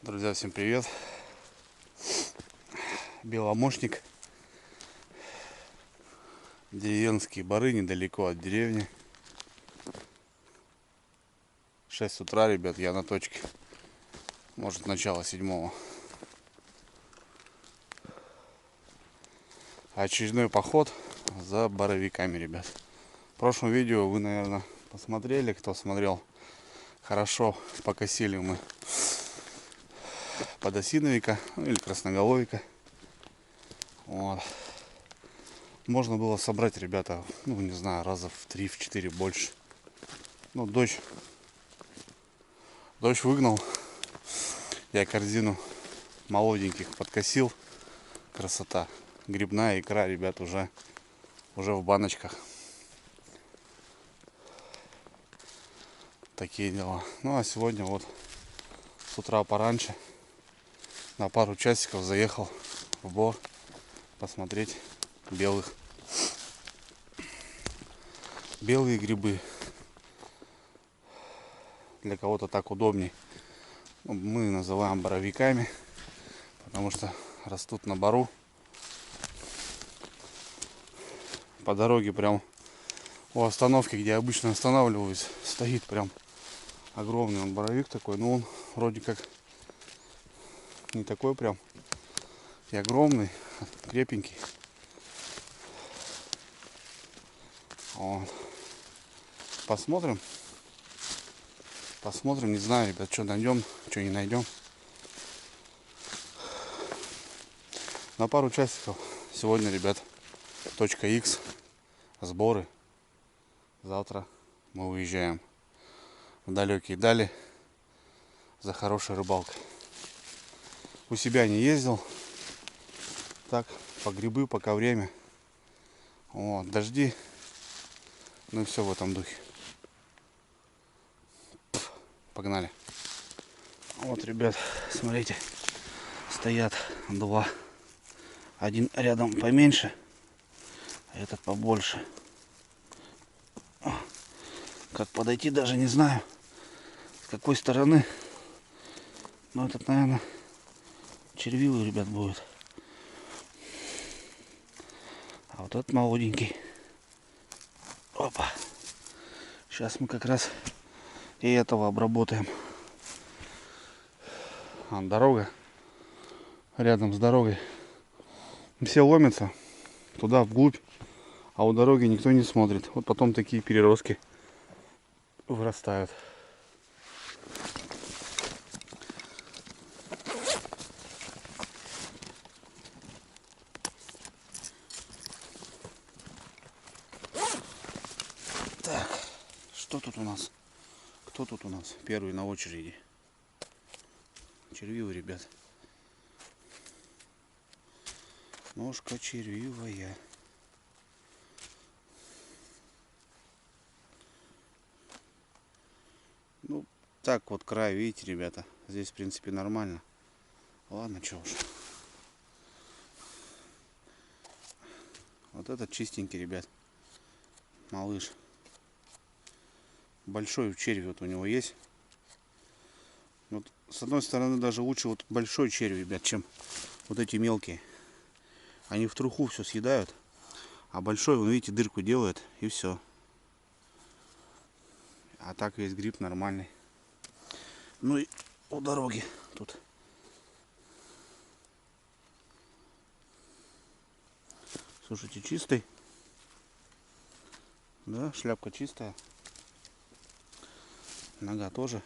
Друзья, всем привет! Беломошник. Деревенские бары недалеко от деревни. 6 утра, ребят, я на точке. Может, начало 7. Очередной поход за боровиками, ребят. В прошлом видео вы, наверное, посмотрели, кто смотрел. Хорошо покосили мы подосиновика, или красноголовика. Вот. Можно было собрать, ребята, не знаю, раза в 3-4 больше. Дождь выгнал. Я корзину молоденьких подкосил. Красота. Грибная икра, ребят, уже в баночках. Такие дела. А сегодня вот с утра пораньше на пару часиков заехал в бор посмотреть белые грибы. Для кого-то так удобней. Мы называем боровиками, потому что растут на бору. По дороге прям у остановки, где я обычно останавливаюсь, стоит прям огромный боровик такой. Но он вроде как не такой прям и огромный, крепенький. Вот. Посмотрим, не знаю, ребят, что найдем, что не найдем. На пару часиков сегодня, ребят, точка X, сборы. Завтра мы уезжаем в далекие дали за хорошей рыбалкой. У себя не ездил, так по грибы, пока время. Вот, дожди, и все в этом духе. Погнали. Вот, ребят, смотрите, стоят два. Один рядом поменьше, а этот побольше. Как подойти, даже не знаю, с какой стороны. Но этот, наверное, червивый, ребят, будет. А вот этот молоденький. Опа. Сейчас мы как раз и этого обработаем. Дорога. Рядом с дорогой. Все ломятся туда, вглубь. А у дороги никто не смотрит. Вот потом такие переростки вырастают. Так, что тут у нас? Кто тут у нас? Первый на очереди. Червивый, ребят. Ножка червивая. Так вот край, видите, ребята. Здесь, в принципе, нормально. Ладно, что уж. Вот этот чистенький, ребят. Малыш. Большой червь вот у него есть. Вот, с одной стороны, даже лучше вот большой червь, ребят, чем вот эти мелкие. Они в труху все съедают. А большой, вы видите, дырку делает, и все. А так весь гриб нормальный. И у дороги тут. Слушайте, чистый. Да, шляпка чистая. Нога тоже.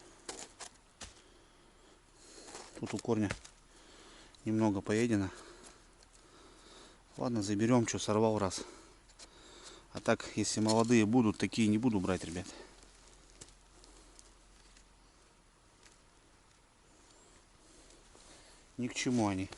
Тут у корня немного поедено. Ладно, заберем, что сорвал раз. А так, если молодые будут, такие не буду брать, ребят. Ни к чему они.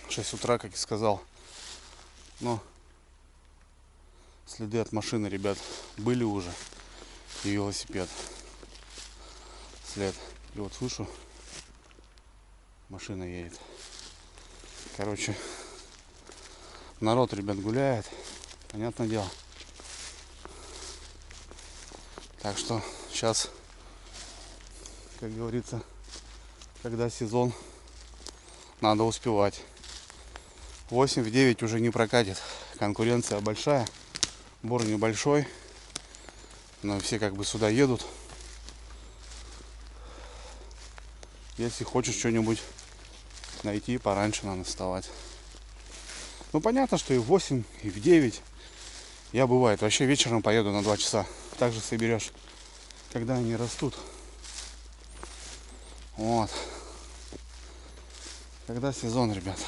В 6 утра, как и сказал. Но следы от машины, ребят, были уже. И велосипед. След. И вот слышу, Машина едет. Короче, народ, ребят, гуляет. Понятное дело. Так что сейчас, как говорится, когда сезон, надо успевать. 8 в 9 уже не прокатит. Конкуренция большая. Бор небольшой. Но все как бы сюда едут. Если хочешь что-нибудь найти, пораньше надо вставать. Ну понятно, что и в 8, и в 9. Я бывает вообще вечером поеду на 2 часа. Также соберешь, когда они растут. Вот. Когда сезон, ребят.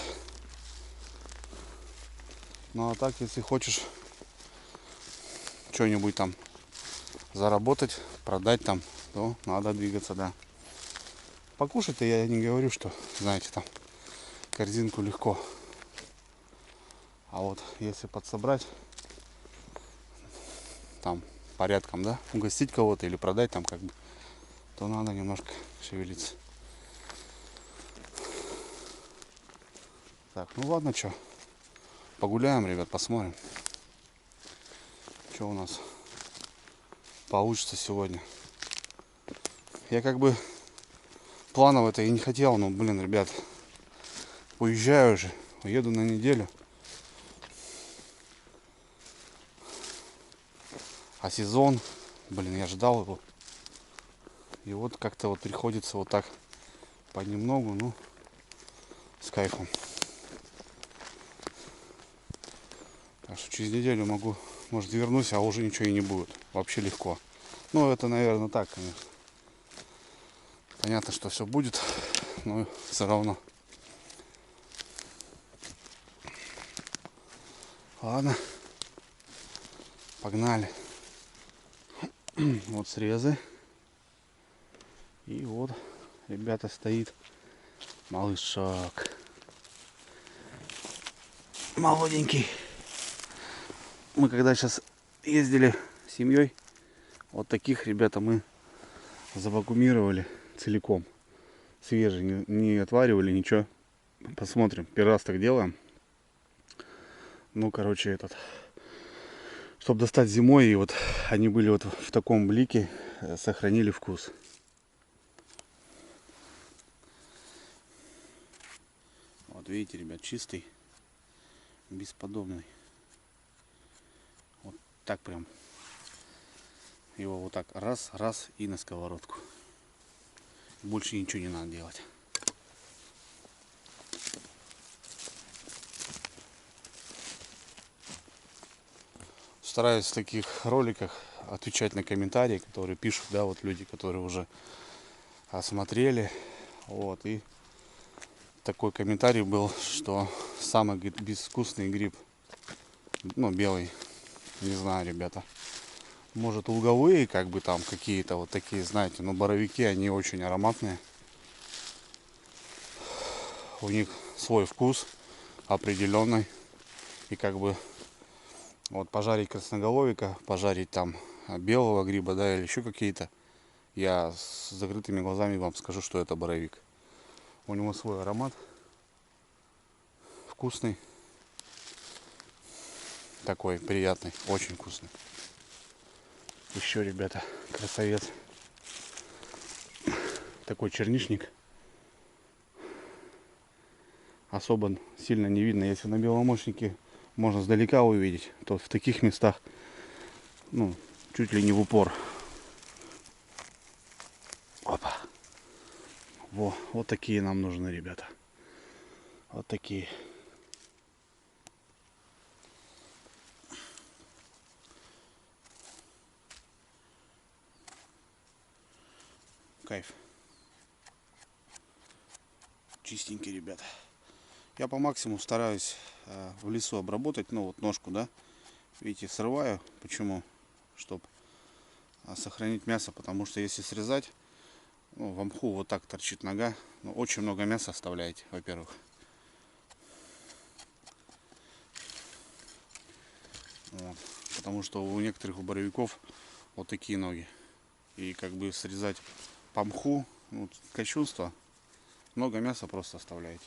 Ну а так, если хочешь что-нибудь там заработать, продать там, то надо двигаться, да. Покушать-то я не говорю, что, знаете, там корзинку легко. А вот если подсобрать там порядком, да, угостить кого-то или продать там как бы, то надо немножко шевелиться. Так, ну ладно, что, погуляем, ребят, посмотрим, что у нас получится сегодня. Я как бы планов это и не хотел, но, блин, ребят, уезжаю уже, уеду на неделю. А сезон, блин, я ждал его. И вот как-то вот приходится вот так понемногу, ну, с кайфом. Так что через неделю могу, может, вернусь, а уже ничего и не будет. Вообще легко. Ну, это, наверное, так, конечно. Понятно, что все будет, но все равно. Ладно. Погнали. Вот срезы. И вот, ребята, стоит малышок. Молоденький. Мы когда сейчас ездили с семьей, вот таких, ребята, мы завакуумировали целиком. Свежий, не отваривали, ничего. Посмотрим. Первый раз так делаем. Ну, короче, чтобы достать зимой, и вот они были вот в таком блике, сохранили вкус. Вот видите, ребят, чистый, бесподобный. Вот так прям. Его вот так раз, раз и на сковородку. Больше ничего не надо делать. Стараюсь в таких роликах отвечать на комментарии, которые пишут, да, вот люди, которые уже осмотрели. Вот, и такой комментарий был, что самый, говорит, безвкусный гриб, ну, белый, не знаю, ребята. Может, луговые, как бы там какие-то вот такие, знаете, но боровики, они очень ароматные. У них свой вкус определенный. И как бы вот пожарить красноголовика, пожарить там белого гриба, да, или еще какие-то, я с закрытыми глазами вам скажу, что это боровик. У него свой аромат, вкусный, такой приятный, очень вкусный. Еще, ребята, красавец, такой черничник. Особо сильно не видно, если на беломощнике можно сдалека увидеть, то в таких местах, ну, чуть ли не в упор. Опа. Вот такие нам нужны, ребята. Вот такие. Кайф. Чистенький, ребята. Я по максимуму стараюсь в лесу обработать, ну вот ножку, да. Видите, срываю. Почему? Чтобы сохранить мясо, потому что если срезать, ну, в мху вот так торчит нога, ну, очень много мяса оставляете, во-первых. Вот. Потому что у некоторых, у боровиков вот такие ноги. И как бы срезать по мху, ну, кощунство. много мяса просто оставляете.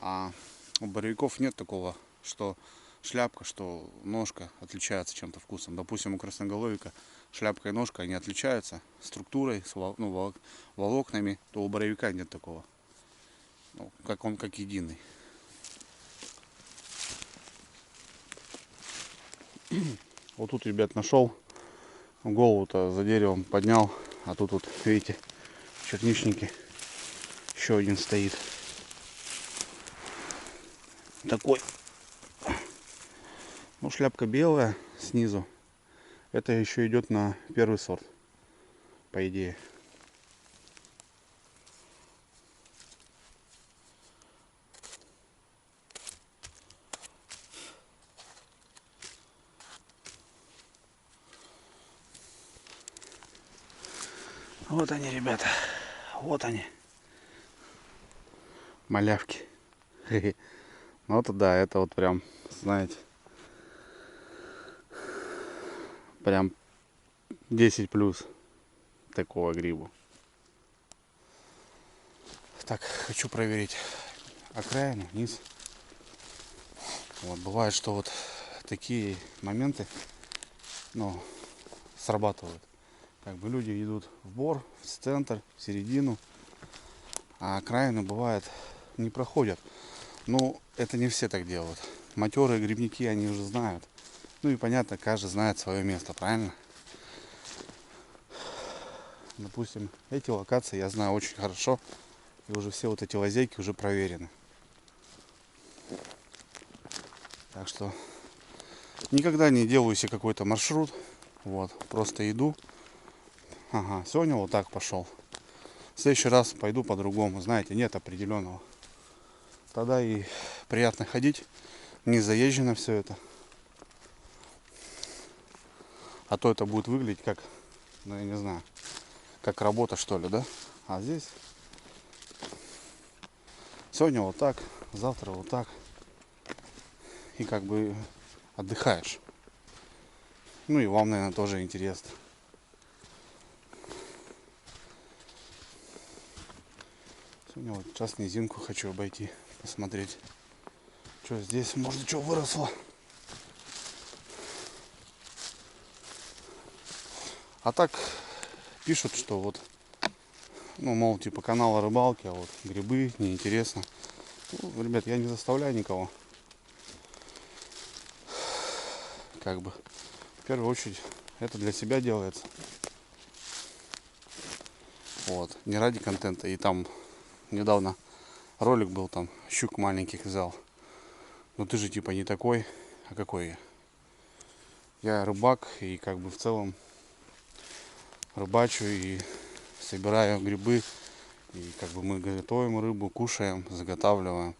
А у боровиков нет такого, что шляпка, что ножка отличается чем-то вкусом. Допустим, у красноголовика шляпка и ножка, они отличаются структурой, волокнами, то у боровика нет такого. Ну, как он как единый. Вот тут, ребят, нашел. Голову-то за деревом поднял. А тут вот, видите, черничники. Еще один стоит. Такой. Ну, шляпка белая снизу. Это еще идет на первый сорт, по идее. Вот они, ребята. Вот они. Малявки. Ну это да, это вот прям, знаете, прям 10 плюс такого грибу. Так, хочу проверить окраину, низ. Вот, бывает, что вот такие моменты, ну, срабатывают. Как бы люди идут в бор, в центр, в середину, а окраины бывает не проходят. Ну, это не все так делают. Матерые грибники, они уже знают. Ну и понятно, каждый знает свое место, правильно? Допустим, эти локации я знаю очень хорошо. И уже все вот эти лазейки уже проверены. Так что никогда не делаю себе какой-то маршрут. Вот, просто иду. Ага, сегодня вот так пошел. В следующий раз пойду по-другому. Знаете, нет определенного. Тогда и приятно ходить. Не заезжено все это. А то это будет выглядеть как, ну я не знаю, как работа что ли, да? А здесь сегодня вот так, завтра вот так. И как бы отдыхаешь. Ну и вам, наверное, тоже интересно. Сегодня вот сейчас низинку хочу обойти, посмотреть, что здесь, может, что выросло. А так пишут, что вот, ну, мол, типа канал о рыбалке, а вот грибы неинтересно. Ну, ребят, я не заставляю никого. Как бы, в первую очередь, это для себя делается. Вот, не ради контента. И там недавно ролик был, там щук маленьких взял. Но ты же типа не такой, а какой я? Я рыбак и как бы в целом рыбачу и собираю грибы. И как бы мы готовим рыбу, кушаем, заготавливаем.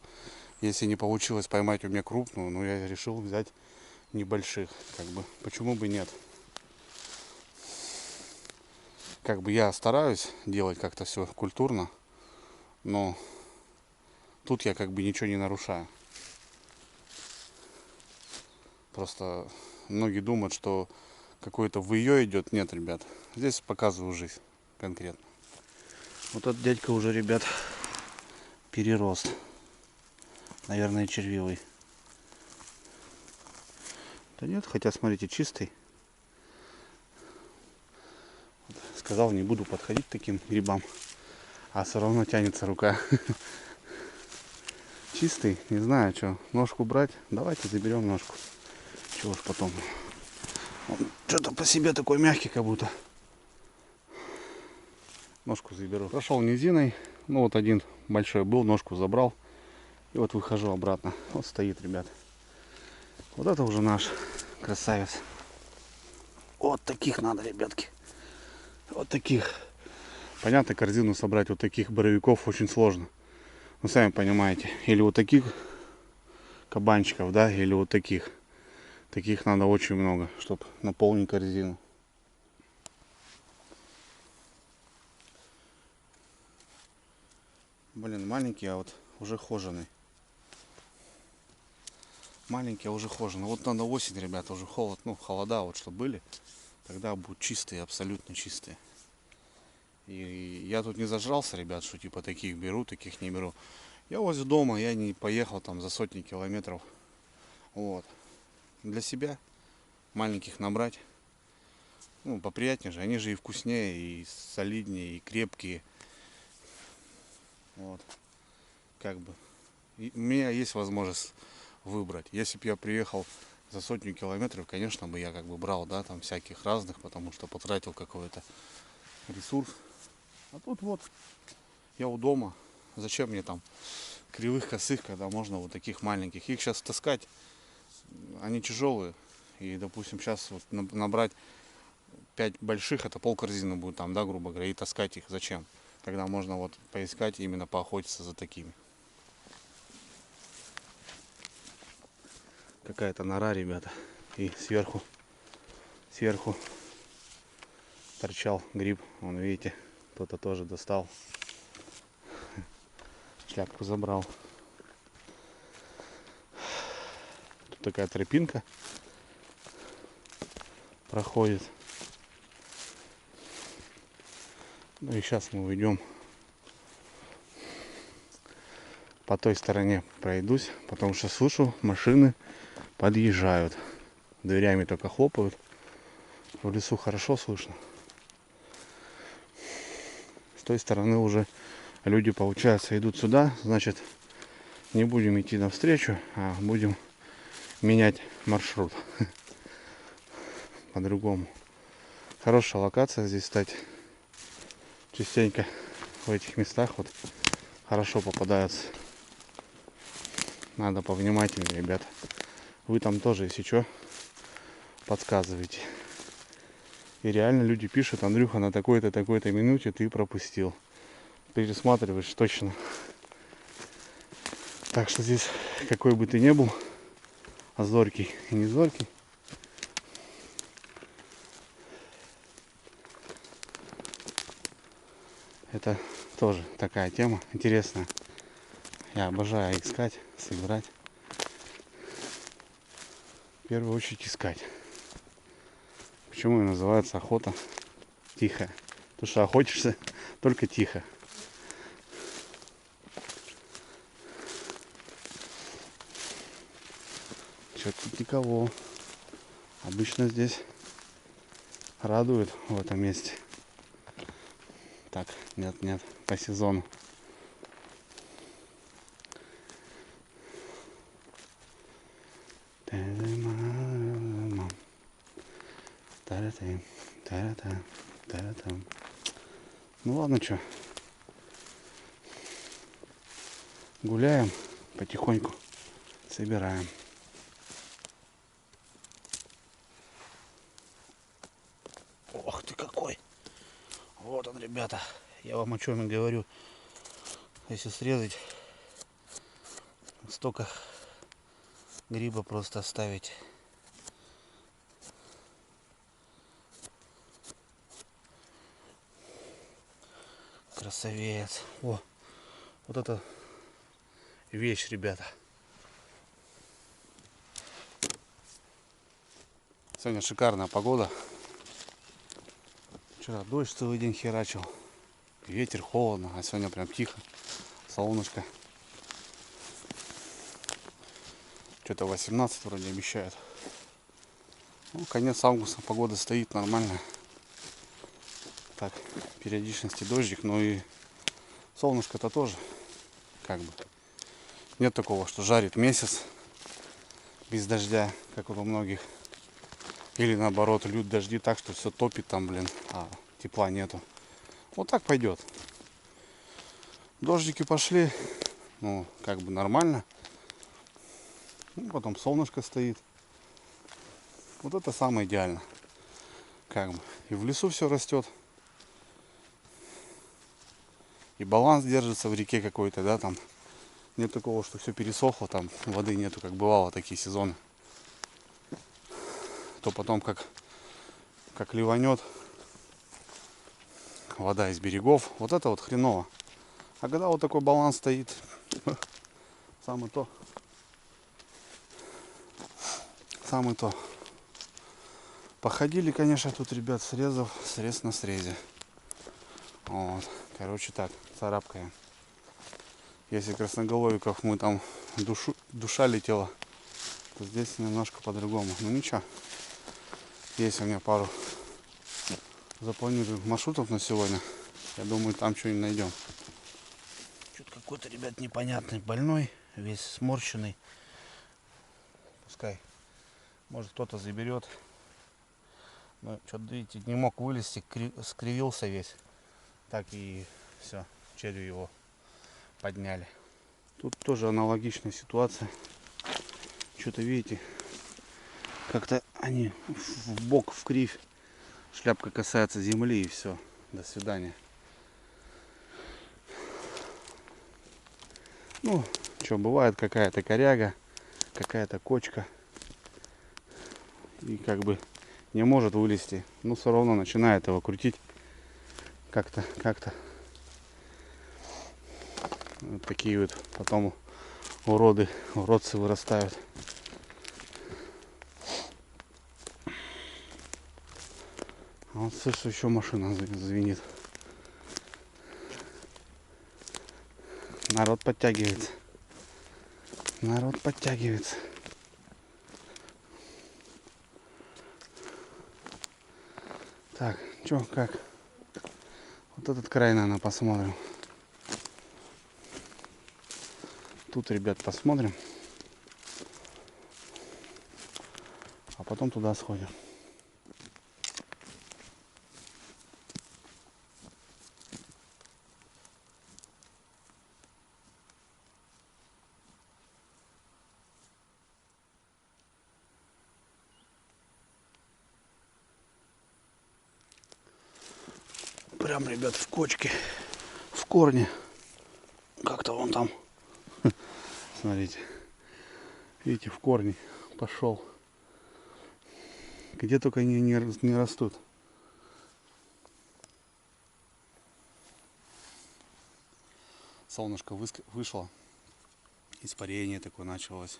Если не получилось поймать у меня крупную, но я решил взять небольших. Как бы, почему бы нет? Как бы я стараюсь делать как-то все культурно, но тут я как бы ничего не нарушаю. Просто многие думают, что какое-то в ее идет. Нет, ребят. Здесь показываю жизнь конкретно. Вот этот дядька уже, ребят, перерос. Наверное, червивый. Да нет, хотя, смотрите, чистый. Сказал, не буду подходить к таким грибам. А все равно тянется рука. Чистый, не знаю, что. Ножку брать? Давайте заберем ножку. Чего уж потом. Он что-то по себе такой мягкий, как будто. Ножку заберу. Прошел низиной. Ну вот один большой был, ножку забрал. И вот выхожу обратно. Вот стоит, ребят. Вот это уже наш красавец. Вот таких надо, ребятки. Вот таких. Понятно, корзину собрать вот таких боровиков очень сложно. Вы сами понимаете. Или вот таких кабанчиков, да, или вот таких. Таких надо очень много, чтобы наполнить корзину. Блин, маленький, а вот уже хоженый. Маленький, а уже хоженый. Вот надо осень, ребята, уже холод, ну, холода вот что были. Тогда будут чистые, абсолютно чистые. И я тут не зажрался, ребят, что типа таких беру, таких не беру. Я возле дома, я не поехал там за сотни километров. Вот. Для себя маленьких набрать. Ну, поприятнее же. Они же и вкуснее, и солиднее, и крепкие. Вот. Как бы. И у меня есть возможность выбрать. Если бы я приехал за сотню километров, конечно бы я как бы брал, да, там всяких разных, потому что потратил какой-то ресурс. А тут вот я у дома. Зачем мне там кривых, косых, когда можно вот таких маленьких? Их сейчас таскать, они тяжелые. И, допустим, сейчас вот набрать 5 больших, это полкорзины будет там, да, грубо говоря, и таскать их зачем? Когда можно вот поискать, именно поохотиться за такими. Какая-то нора, ребята. И сверху торчал гриб. Вон, видите, кто-то тоже достал. Шляпку забрал. Тут такая тропинка проходит. Ну и сейчас мы уйдем. По той стороне пройдусь, потому что слышу, машины подъезжают. Дверями только хлопают. В лесу хорошо слышно. С той стороны уже люди, получается, идут сюда. Значит, не будем идти навстречу, а будем менять маршрут. По-другому. Хорошая локация здесь, кстати. Частенько в этих местах вот хорошо попадаются. Надо повнимательнее, ребята. Вы там тоже, если что, подсказывайте. И реально люди пишут: Андрюха, на такой-то, такой-то минуте ты пропустил. Пересматриваешь точно. Так что здесь, какой бы ты ни был, зоркий и не зоркий, это тоже такая тема интересная. Я обожаю искать, собирать. В первую очередь искать. Почему и называется охота тихая? Потому что охотишься только тихо. Что-то тут никого. Обычно здесь радует в этом месте. Так, нет, по сезону. Ну ладно, что. Гуляем потихоньку, собираем. Ох ты какой! Вот он, ребята. Я вам о чем и говорю. Если срезать, столько гриба просто оставить. Красавец. О, вот это вещь, ребята. Сегодня шикарная погода. Вчера дождь целый день херачил. Ветер, холодно, а сегодня прям тихо. Солнышко. Что-то 18 вроде обещают. Ну, конец августа, погода стоит нормальная. Так, периодичности дождик, но и солнышко-то тоже. Как бы. Нет такого, что жарит месяц без дождя, как вот у многих. Или наоборот, льют дожди так, что все топит там, блин, а тепла нету. Вот так пойдет. Дождики пошли, ну, как бы нормально. Ну, потом солнышко стоит. Вот это самое идеально. Как бы. И в лесу все растет. И баланс держится в реке какой-то, да, там. Нет такого, что все пересохло, там воды нету, как бывало такие сезоны. То потом как ливанет вода из берегов. Вот это вот хреново. А когда вот такой баланс стоит, самое то. Самое то. Походили, конечно, тут, ребят, срез на срезе. Вот. Короче так, царапкаем. Если красноголовиков мы там душа летела, то здесь немножко по-другому. Ну ничего. Есть у меня пару запланированных маршрутов на сегодня. Я думаю, там что-нибудь найдем. Что-то какой-то, ребят, непонятный, больной, весь сморщенный. Пускай, может, кто-то заберет. Но что-то, видите, не мог вылезти, скривился весь. Так и все, червь его подняли. Тут тоже аналогичная ситуация. Что-то, видите, как-то они в бок, в кривь. Шляпка касается земли и все. До свидания. Ну, что, бывает какая-то коряга, какая-то кочка. И как бы не может вылезти. Но все равно начинает его крутить. Как-то. Вот такие вот потом уродцы вырастают. А вот слышу, еще машина звенит. Народ подтягивается. Так, что, как? Вот этот край, наверное, посмотрим. Тут, ребят, посмотрим. А потом туда сходим. Прям, ребят, в кочке, в корне. Как-то вон там. Смотрите. Видите, в корне пошел. Где только они не растут. Солнышко вышло. Испарение такое началось.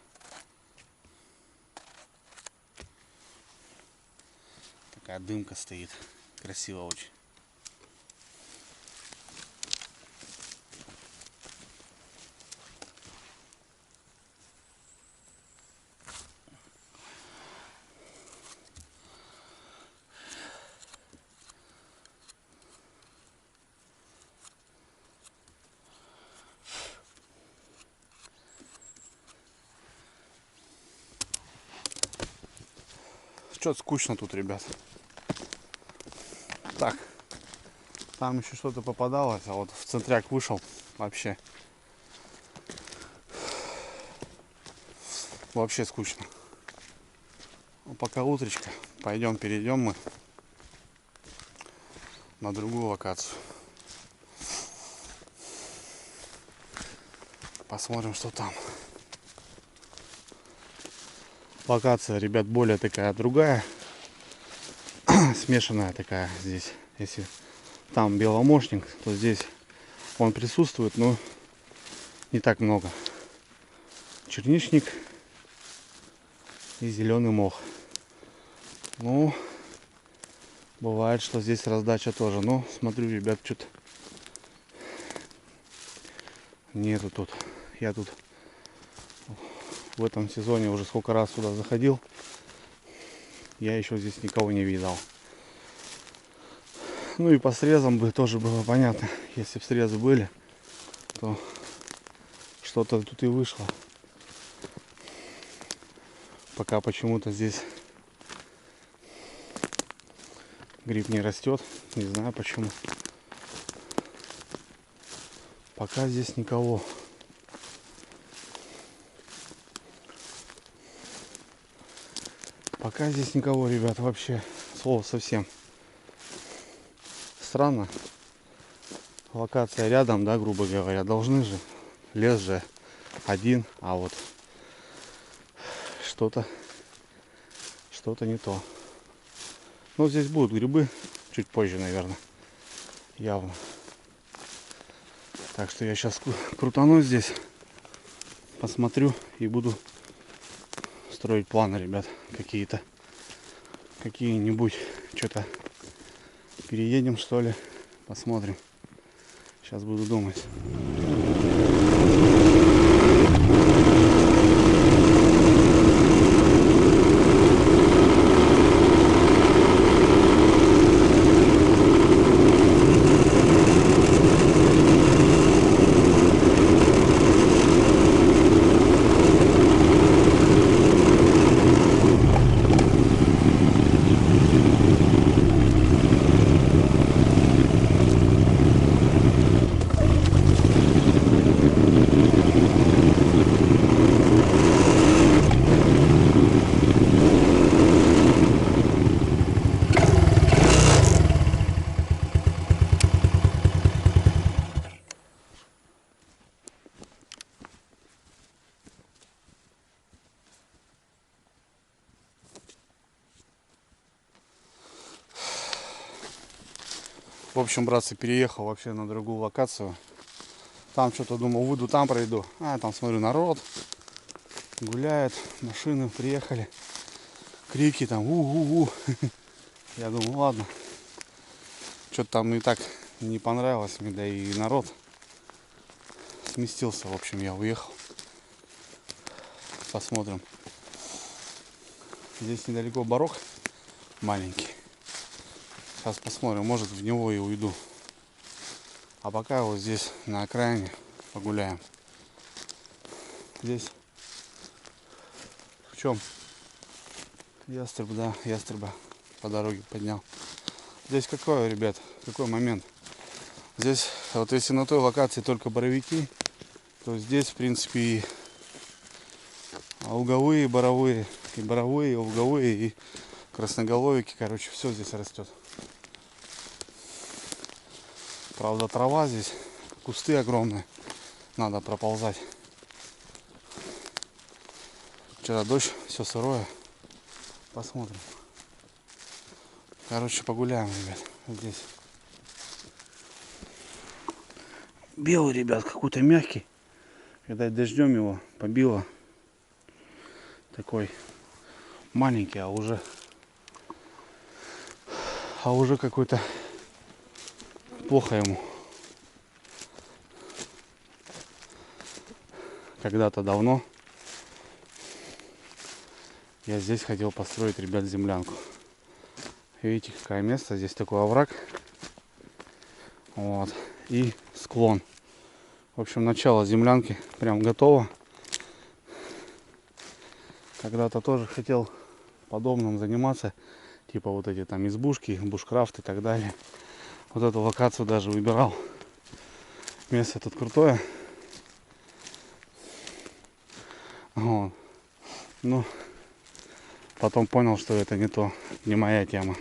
Такая дымка стоит. Красиво очень. Что-то скучно тут, ребят. Так, там еще что-то попадалось, а вот в центряк вышел вообще скучно. Ну, пока утречка, перейдем мы на другую локацию. Посмотрим, что там. Локация, ребят, более такая другая. Смешанная такая здесь. Если там беломошник, то здесь он присутствует, но не так много. Черничник и зеленый мох. Ну, бывает, что здесь раздача тоже. Но смотрю, ребят, что-то нету тут. Я тут в этом сезоне уже сколько раз сюда заходил. Я еще здесь никого не видал. Ну и по срезам бы тоже было понятно. Если бы срезы были, то что-то тут и вышло. Пока почему-то здесь гриб не растет. Не знаю почему. Пока здесь никого. Пока здесь никого, ребят, вообще. Слово совсем. Странно. Локация рядом, да, грубо говоря. Должны же. Лес же один, а вот что-то не то. Но здесь будут грибы чуть позже, наверное. Явно. Так что я сейчас крутану здесь. Посмотрю и буду строить планы, ребят. Какие-нибудь. Что-то переедем, что ли. Посмотрим. Сейчас буду думать. В общем, братцы, переехал вообще на другую локацию. Там что-то думал, выйду, там пройду. А, там смотрю, народ гуляет, машины приехали. Крики там, у-у-у. Я думаю, ладно. Что-то там и так не понравилось мне, да и народ сместился. В общем, я уехал. Посмотрим. Здесь недалеко барок маленький. Сейчас посмотрим, может в него и уйду. А пока вот здесь на окраине погуляем. Здесь в чем? Ястреб, да, ястреба по дороге поднял. Здесь какой, ребят, какой момент? Здесь, вот если на той локации только боровики, то здесь, в принципе, и луговые, боровые, и боровые, и луговые, и красноголовики, короче, все здесь растет. Правда, трава здесь, кусты огромные, надо проползать. Вчера дождь, все сырое. Посмотрим. Короче, погуляем, ребят, здесь. Белый, ребят, какой-то мягкий. Когда дождем его побило. Такой маленький, а уже какой-то плохо ему. Когда-то давно я здесь хотел построить, ребят, землянку. Видите, какое место? Здесь такой овраг. Вот. И склон. В общем, начало землянки прям готово. Когда-то тоже хотел подобным заниматься. Типа вот эти там избушки, бушкрафт и так далее. Вот эту локацию даже выбирал. Место тут крутое. Вот. Ну, потом понял, что это не то, не моя тема.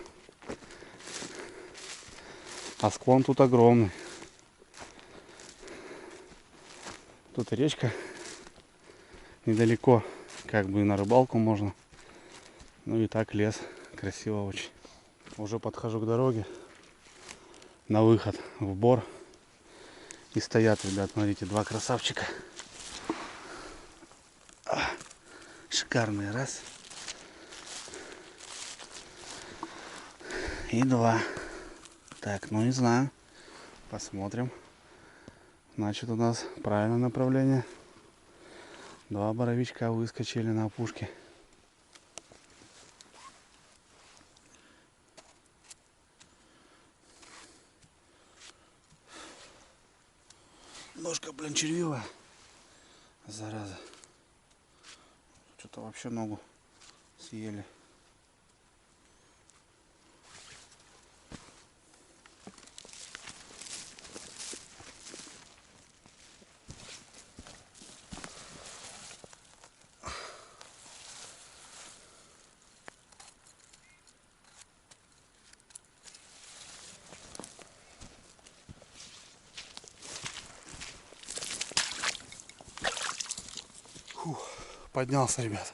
А склон тут огромный. Тут речка недалеко, как бы и на рыбалку можно. Ну и так лес, красиво очень. Уже подхожу к дороге на выход в бор. И стоят, ребят, смотрите, два красавчика. Шикарный, раз. И два. Так, ну не знаю. Посмотрим. Значит, у нас правильное направление. Два боровичка выскочили на опушке. Ножка, блин, червивая. Зараза. Что-то вообще ногу съели. Фух, поднялся, ребят.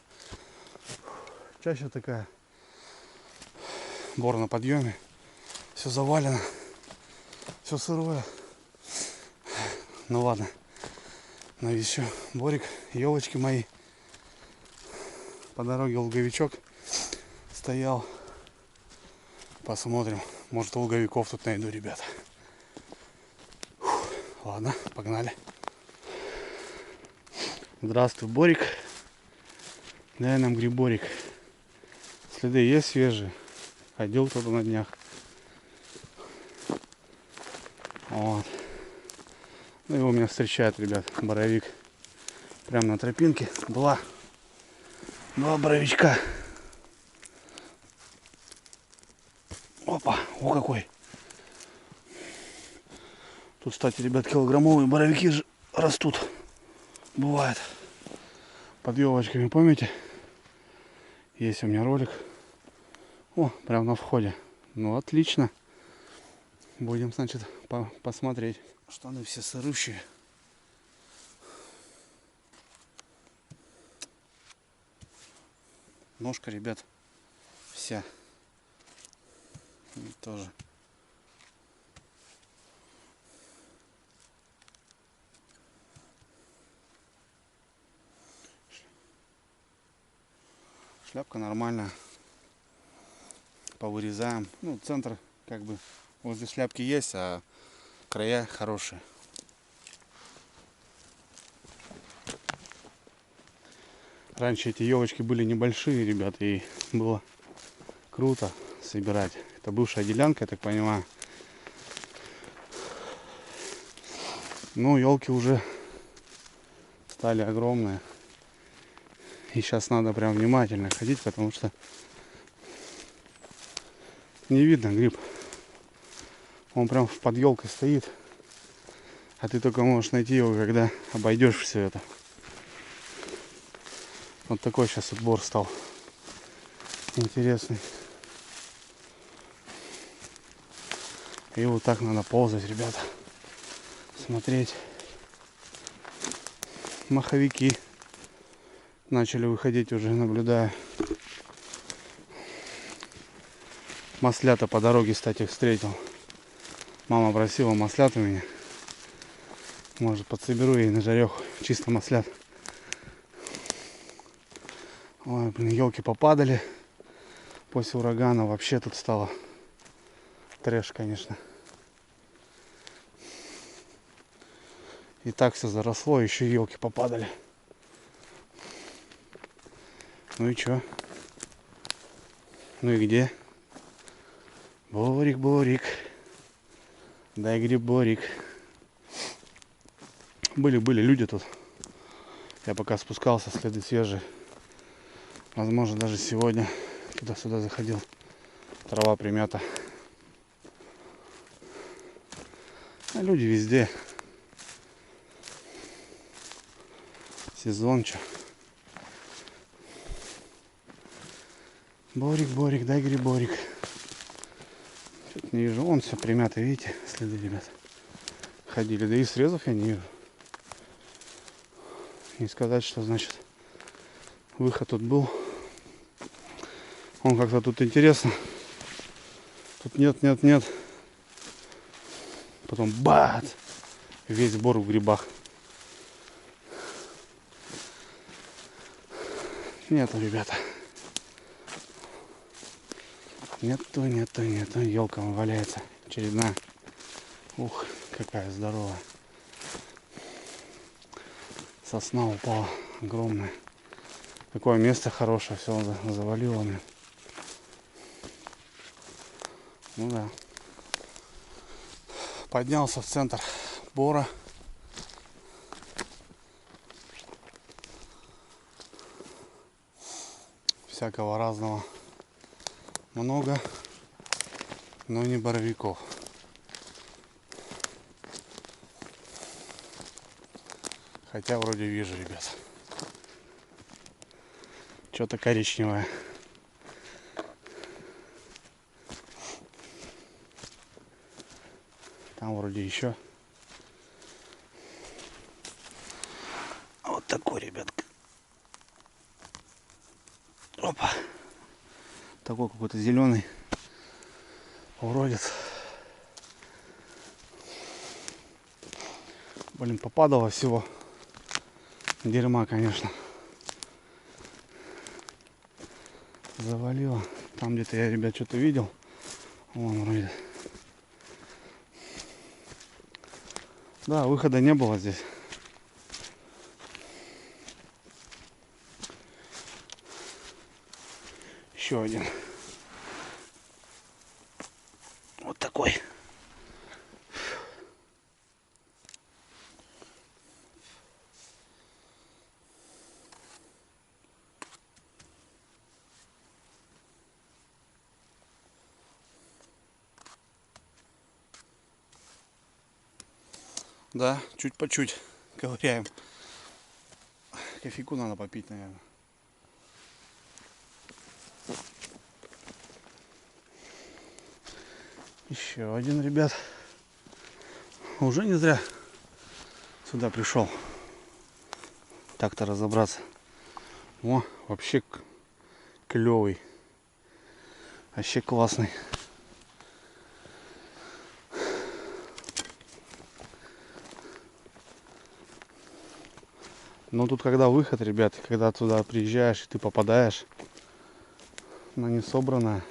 Чаще такая. Бор на подъеме. Все завалено. Все сырое. Ну ладно. Но еще борик, елочки мои. По дороге луговичок стоял. Посмотрим. Может, луговиков тут найду, ребята. Ладно, погнали. Здравствуй, Борик. Дай нам гриборик. Следы есть свежие. Ходил кто-то на днях. Вот. Ну, его меня встречает, ребят, боровик. Прямо на тропинке. Два боровичка. Опа, о какой. Тут, кстати, ребят, килограммовые боровики же растут. Бывает. Под елочками, помните? Есть у меня ролик. О, прям на входе. Ну, отлично. Будем, значит, посмотреть. Штаны все сырущие. Ножка, ребят, вся. И тоже. Шляпка нормальная. Повырезаем. Ну, центр как бы возле шляпки есть, а края хорошие. Раньше эти елочки были небольшие, ребят, и было круто собирать. Это бывшая делянка, я так понимаю. Ну, елки уже стали огромные. И сейчас надо прям внимательно ходить, потому что не видно гриб. Он прям под елкой стоит. А ты только можешь найти его, когда обойдешь все это. Вот такой сейчас отбор стал. Интересный. И вот так надо ползать, ребята. Смотреть. Маховики начали выходить уже, наблюдаю. Маслята по дороге, кстати, встретил. Мама просила маслят у меня. Может, подсоберу ей на жареху. Чисто маслят. Ой, блин, елки попадали. После урагана вообще тут стало трэш, конечно. И так все заросло, еще елки попадали. Ну и чё? Ну и где? Борик, Борик. Дай гриборик. Были люди тут. Я пока спускался, следы свежие. Возможно, даже сегодня туда-сюда заходил. Трава примята. А люди везде. Сезон, чё. Борик, Борик, дай гриборик. Что-то не вижу. Вон все примято, видите, следы, ребят. Ходили. Да и срезов я не вижу. Не сказать, что значит выход тут был. Он как-то тут интересно. Тут нет. Потом бац! Весь сбор в грибах. Нету, ребята. Нету. Елка валяется. Очередная. Ух, какая здоровая. Сосна упала. Огромная. Такое место хорошее. Все завалило мне. Ну да. Поднялся в центр бора. Всякого разного много, но не боровиков. Хотя вроде вижу, ребят. Что-то коричневое. Там вроде еще. Вот такой, ребятка. Опа. Такой какой-то зеленый. Уродец. Блин, попадало всего. Дерьма, конечно. Завалило. Там где-то я, ребят, что-то видел. Вон вроде. Да, выхода не было здесь. Еще один. Вот такой. Да, чуть по чуть ковыряем. Кофейку надо попить, наверное. Еще один, ребят. Уже не зря сюда пришел. Так-то разобраться. О, вообще клевый. Вообще классный. Но тут когда выход, ребят, когда туда приезжаешь и ты попадаешь на несобранное,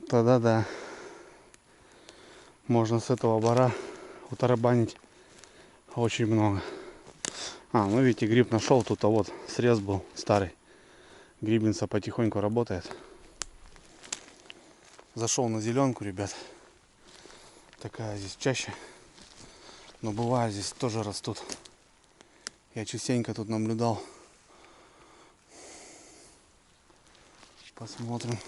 тогда да, можно с этого бара утарабанить очень много. Ну видите, гриб нашел, тут вот срез был старый. Грибница потихоньку работает. Зашел на зеленку, ребят. Такая здесь чаще. Но бывает, здесь тоже растут. Я частенько тут наблюдал. Посмотрим.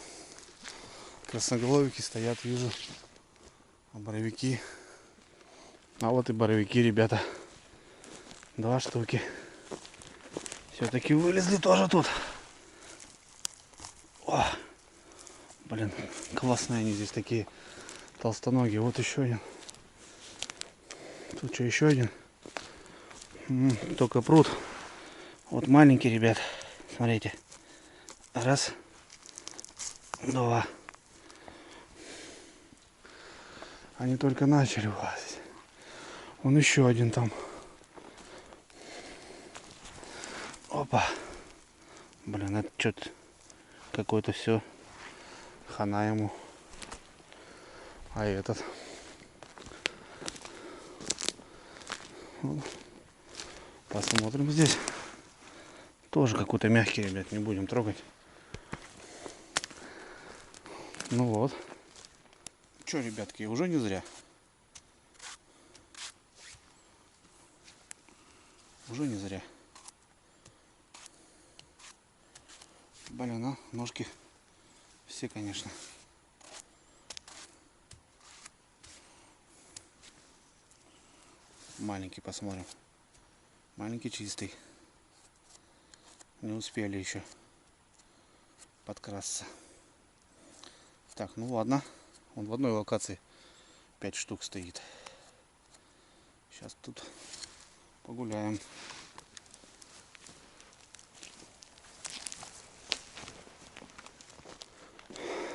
Красноголовики стоят, вижу. А боровики. А вот и боровики, ребята. 2 штуки. Все-таки вылезли тоже тут. О, блин, классные они здесь такие толстоногие. Вот еще один. Тут что, еще один? Только пруд. Вот маленький, ребят. Смотрите. Раз. 2. Они только начали вылазить. Вон еще один там. Опа. Блин, это что-то какой-то все. Хана ему. А этот. Посмотрим здесь. Тоже какой-то мягкий, ребят, не будем трогать. Ну вот. Че, ребятки, уже не зря. Уже не зря. Блин, а ножки все, конечно. Маленький посмотрим. Маленький чистый. Не успели еще подкрасться. Так, ну ладно. Он в одной локации 5 штук стоит. Сейчас тут погуляем.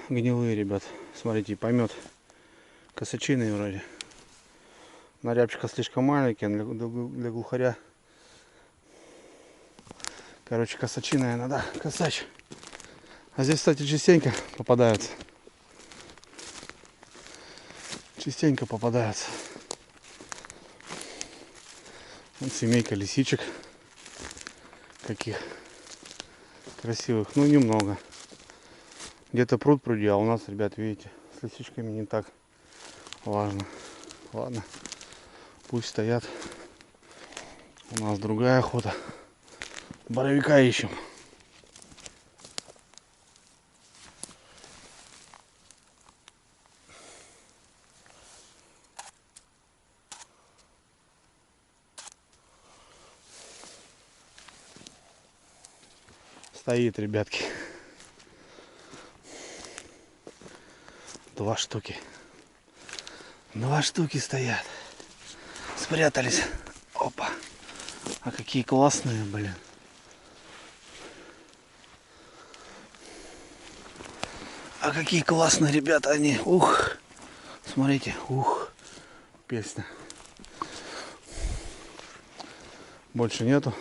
Гнилые, ребят. Смотрите, помет. Косачиные вроде. Нарябчика слишком маленький, для глухаря. Короче, косачиная надо. Косач. А здесь, кстати, частенько попадаются. Частенько попадаются. Вот семейка лисичек. Каких красивых. Ну, немного. Где-то пруд пруди, а у нас, ребят, видите, с лисичками не так важно. Ладно, пусть стоят. У нас другая охота. Боровика ищем. Стоит, ребятки. 2 штуки. 2 штуки стоят. Спрятались. Опа. А какие классные, блин. А какие классные, ребята, они. Ух. Смотрите. Ух. Песня. Больше нету.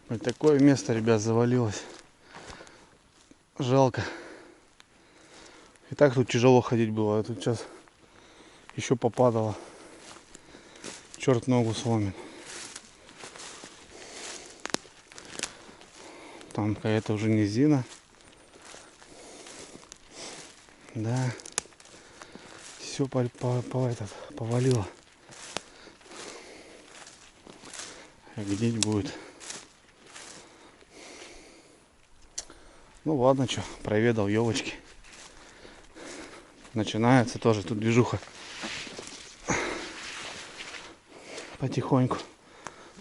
Вот такое место, ребят, завалилось. Жалко. И так тут тяжело ходить было. А тут сейчас Еще попадало. Черт ногу сломит. Там какая-то уже низина. Да. Все повалило. Гнить будет. Ну ладно, что, проведал елочки. Начинается тоже тут движуха. Потихоньку.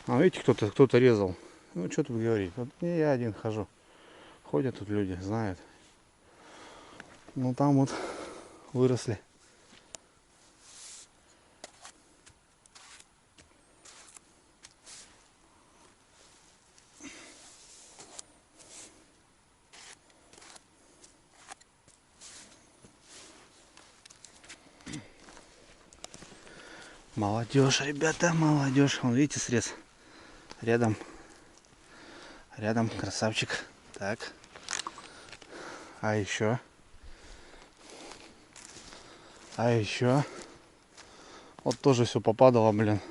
А видите, кто-то резал. Ну что тут говорить. Вот не я один хожу. Ходят тут люди, знают. Ну там вот выросли. Молодежь, ребята, молодежь. Вон, видите, срез. Рядом. Рядом красавчик. Так. А еще. А еще. Вот тоже все попадало, блин.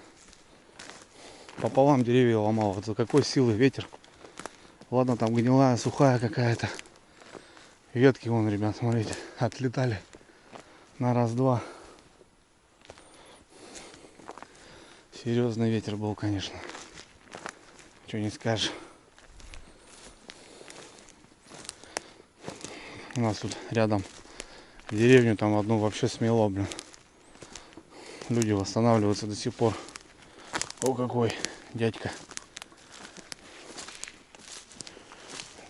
Пополам деревья ломало. Вот за какой силы ветер. Ладно, там гнилая, сухая какая-то. Ветки вон, ребят, смотрите, отлетали на раз-два. Серьезный ветер был, конечно. Что не скажешь. У нас тут рядом деревню, там одну вообще смело, блин. Люди восстанавливаются до сих пор. О, какой дядька.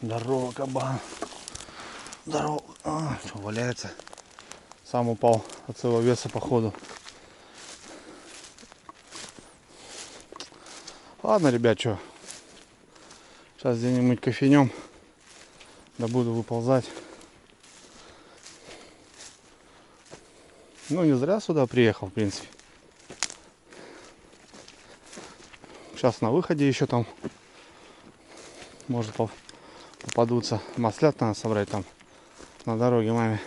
Здорово, кабан. Здорово. А, что, валяется. Сам упал от своего веса, походу. Ладно, ребят, что. Сейчас где-нибудь кофейнем. Да буду выползать. Ну, не зря сюда приехал, в принципе. Сейчас на выходе еще там, может, попадутся. Маслят надо собрать там на дороге маме.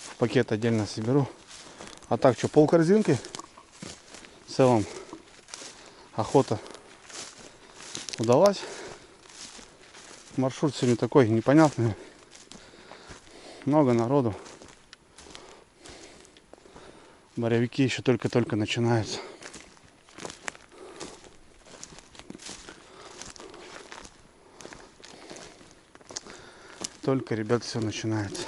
В пакет отдельно соберу. А так, что, полкорзинки? В целом, охота удалась. Маршрут сегодня такой непонятный. Много народу. Боровики еще только-только начинаются. Только, ребят, все начинается.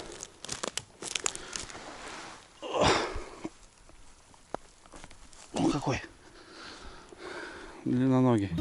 Ну какой длинноногий.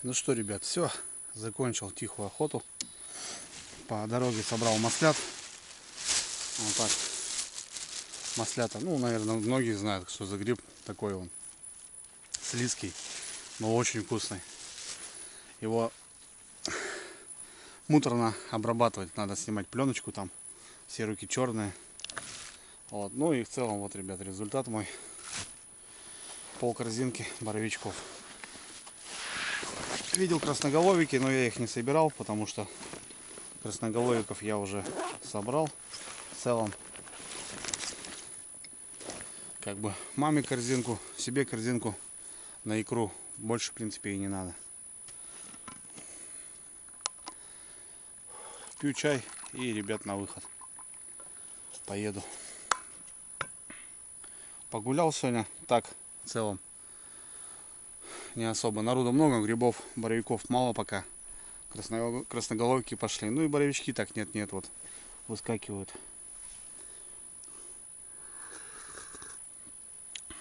Ну что, ребят, все, закончил тихую охоту. По дороге собрал маслят. Вот так. Маслята, ну, наверное, многие знают, что за гриб такой он. Слизкий, но очень вкусный. Его муторно обрабатывать. Надо снимать пленочку там. Все руки черные. Вот. Ну и в целом, вот, ребят, результат мой. Пол корзинки боровичков. Видел красноголовики, но я их не собирал, потому что красноголовиков я уже собрал. В целом, как бы маме корзинку, себе корзинку на икру. Больше, в принципе, и не надо. Пью чай и, ребят, на выход. Поеду. Погулял сегодня. Так, в целом, не особо. Народу много, грибов, боровиков мало пока. Красноголовики пошли. Ну и боровички так нет-нет, вот выскакивают.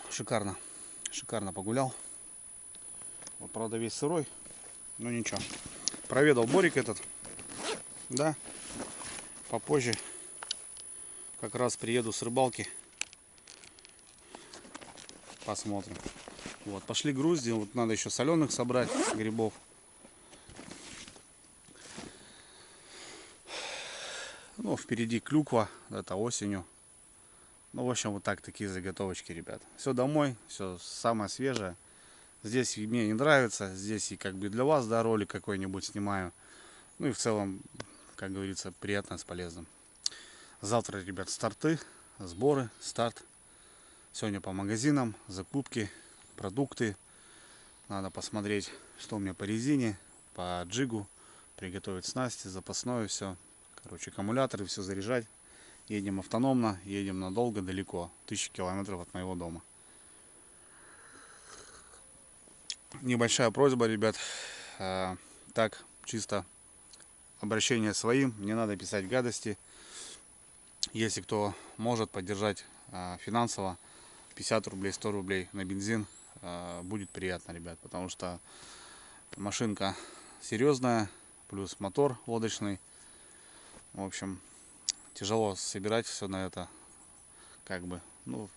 Шикарно. Шикарно погулял. Вот, правда, весь сырой. Ну ничего. Проведал Борик этот. Да. Попозже как раз приеду с рыбалки. Посмотрим. Вот, пошли груздем. Вот надо еще соленых собрать грибов. Ну, впереди клюква. Это осенью. Ну, в общем, вот так, такие заготовочки, ребят. Все домой, все самое свежее. Здесь мне не нравится. Здесь и как бы для вас, да, ролик какой-нибудь снимаю. Ну и в целом, как говорится, приятно с полезным. Завтра, ребят, старты, сборы, старт. Сегодня по магазинам, закупки, продукты. Надо посмотреть, что у меня по резине, по джигу. Приготовить снасти, запасное все. Короче, аккумуляторы, все заряжать. Едем автономно, едем надолго, далеко. 1000 километров от моего дома. Небольшая просьба, ребят. Так, чисто обращение своим. Не надо писать гадости. Если кто может поддержать финансово, 50 рублей, 100 рублей на бензин, будет приятно, ребят. Потому что машинка серьезная, плюс мотор лодочный. В общем, тяжело собирать все на это. Как бы, ну,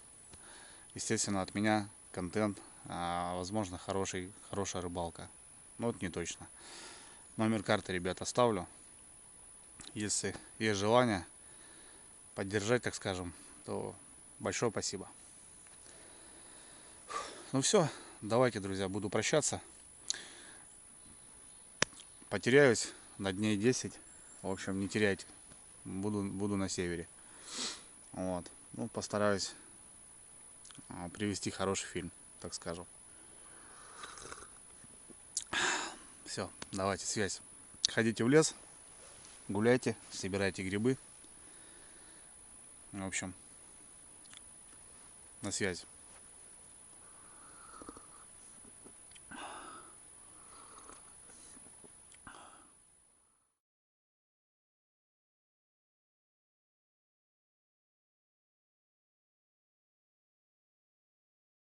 естественно, от меня контент, возможно, хорошая рыбалка. Но это не точно. Номер карты, ребят, оставлю. Если есть желание поддержать, так скажем, то большое спасибо. Ну все, давайте, друзья, буду прощаться. Потеряюсь на дней 10. В общем, не теряйте. Буду на севере. Вот. Ну, постараюсь привести хороший фильм, так скажем. Все, давайте связь. Ходите в лес, гуляйте, собирайте грибы. В общем, на связи.